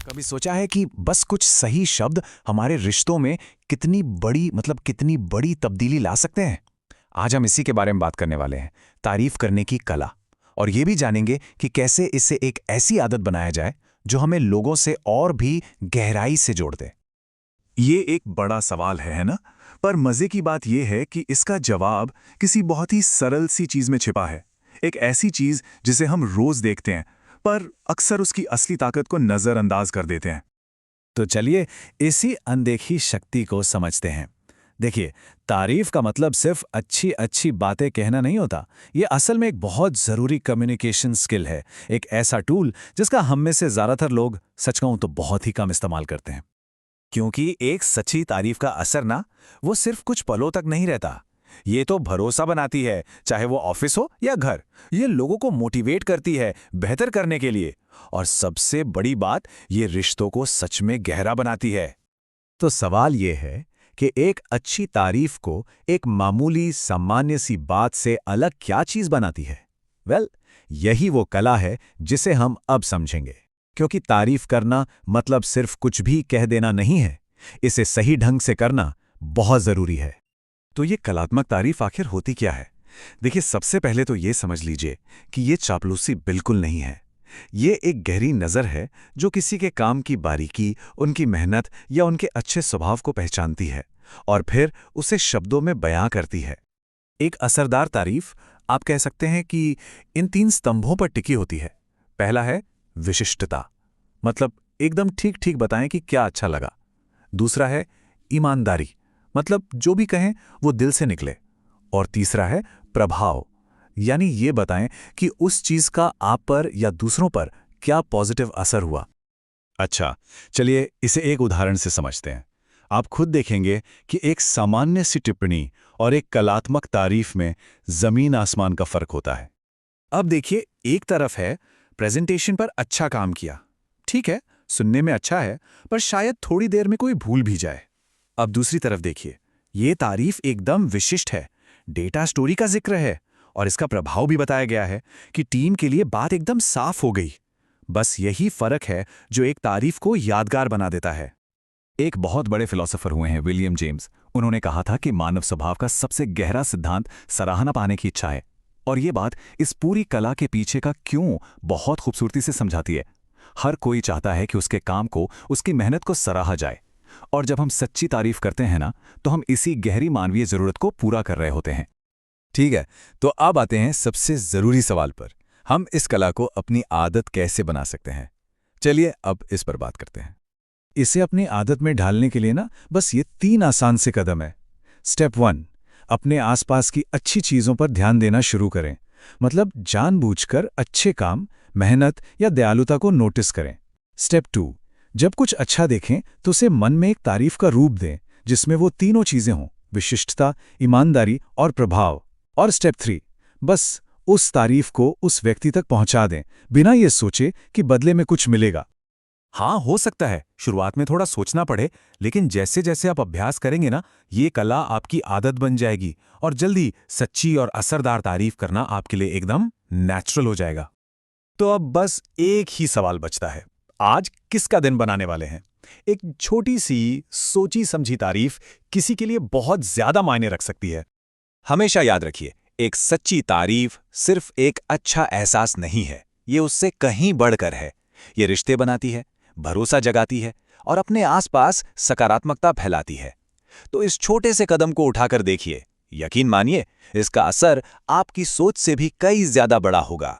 कभी सोचा है कि बस कुछ सही शब्द हमारे रिश्तों में कितनी बड़ी तब्दीली ला सकते हैं। आज हम इसी के बारे में बात करने वाले हैं, तारीफ करने की कला। और ये भी जानेंगे कि कैसे इसे एक ऐसी आदत बनाया जाए जो हमें लोगों से और भी गहराई से जोड़ दे। ये एक बड़ा सवाल है ना? पर मजे की बात यह है कि इसका जवाब किसी बहुत ही सरल सी चीज में छिपा है। एक ऐसी चीज जिसे हम रोज देखते हैं, पर अक्सर उसकी असली ताकत को नजरअंदाज कर देते हैं। तो चलिए इसी अनदेखी शक्ति को समझते हैं। देखिए, तारीफ का मतलब सिर्फ अच्छी अच्छी बातें कहना नहीं होता। ये असल में एक बहुत ज़रूरी कम्युनिकेशन स्किल है, एक ऐसा टूल जिसका हम में से ज़्यादातर लोग, सच कहूं तो, बहुत ही कम इस्तेमाल करते हैं। क्योंकि एक सच्ची तारीफ का असर ना, वो सिर्फ कुछ पलों तक नहीं रहता। ये तो भरोसा बनाती है, चाहे वो ऑफिस हो या घर। ये लोगों को मोटिवेट करती है बेहतर करने के लिए, और सबसे बड़ी बात, ये रिश्तों को सच में गहरा बनाती है। तो सवाल ये है कि एक अच्छी तारीफ को एक मामूली सामान्य सी बात से अलग क्या चीज बनाती है? यही वो कला है जिसे हम अब समझेंगे। क्योंकि तारीफ करना मतलब सिर्फ कुछ भी कह देना नहीं है, इसे सही ढंग से करना बहुत जरूरी है। तो ये कलात्मक तारीफ आखिर होती क्या है? देखिए, सबसे पहले तो ये समझ लीजिए कि ये चापलूसी बिल्कुल नहीं है। ये एक गहरी नज़र है जो किसी के काम की बारीकी, उनकी मेहनत या उनके अच्छे स्वभाव को पहचानती है और फिर उसे शब्दों में बयां करती है। एक असरदार तारीफ, आप कह सकते हैं कि इन 3 स्तंभों पर टिकी होती है। पहला है विशिष्टता, मतलब एकदम ठीक ठीक बताएं कि क्या अच्छा लगा। दूसरा है ईमानदारी, मतलब जो भी कहें वो दिल से निकले। और तीसरा है प्रभाव, यानी ये बताएं कि उस चीज का आप पर या दूसरों पर क्या पॉजिटिव असर हुआ। अच्छा, चलिए इसे एक उदाहरण से समझते हैं। आप खुद देखेंगे कि एक सामान्य सी टिप्पणी और एक कलात्मक तारीफ में जमीन आसमान का फर्क होता है। अब देखिए, एक तरफ है प्रेजेंटेशन पर अच्छा काम किया, ठीक है, सुनने में अच्छा है, पर शायद थोड़ी देर में कोई भूल भी जाए। अब दूसरी तरफ देखिए, ये तारीफ एकदम विशिष्ट है, डेटा स्टोरी का जिक्र है और इसका प्रभाव भी बताया गया है कि टीम के लिए बात एकदम साफ हो गई। बस यही फर्क है जो एक तारीफ को यादगार बना देता है। एक बहुत बड़े फिलोसोफर हुए हैं विलियम जेम्स। उन्होंने कहा था कि मानव स्वभाव का सबसे गहरा सिद्धांत सराहना पाने की इच्छा है। और ये बात इस पूरी कला के पीछे का क्यों बहुत खूबसूरती से समझाती है। हर कोई चाहता है कि उसके काम को, उसकी मेहनत को सराहा जाए। और जब हम सच्ची तारीफ करते हैं ना, तो हम इसी गहरी मानवीय जरूरत को पूरा कर रहे होते हैं। ठीक है, तो अब आते हैं सबसे जरूरी सवाल पर। हम इस कला को अपनी आदत कैसे बना सकते हैं? चलिए अब इस पर बात करते हैं। इसे अपनी आदत में ढालने के लिए ना, बस ये 3 आसान से कदम है। स्टेप 1, अपने आसपास की अच्छी चीजों पर ध्यान देना शुरू करें। मतलब जानबूझकर अच्छे काम, मेहनत या दयालुता को नोटिस करें। स्टेप 2, जब कुछ अच्छा देखें तो उसे मन में एक तारीफ का रूप दें जिसमें वो तीनों चीजें हों, विशिष्टता, ईमानदारी और प्रभाव। और स्टेप 3, बस उस तारीफ को उस व्यक्ति तक पहुंचा दें, बिना ये सोचे कि बदले में कुछ मिलेगा। हाँ, हो सकता है शुरुआत में थोड़ा सोचना पड़े, लेकिन जैसे जैसे आप अभ्यास करेंगे ना, ये कला आपकी आदत बन जाएगी और जल्दी सच्ची और असरदार तारीफ करना आपके लिए एकदम नेचुरल हो जाएगा। तो अब बस एक ही सवाल बचता है, आज किसका दिन बनाने वाले हैं? एक छोटी सी सोची समझी तारीफ किसी के लिए बहुत ज्यादा मायने रख सकती है। हमेशा याद रखिए, एक सच्ची तारीफ सिर्फ एक अच्छा एहसास नहीं है, ये उससे कहीं बढ़कर है। ये रिश्ते बनाती है, भरोसा जगाती है और अपने आसपास सकारात्मकता फैलाती है। तो इस छोटे से कदम को उठाकर देखिए, यकीन मानिए इसका असर आपकी सोच से भी कई ज्यादा बड़ा होगा।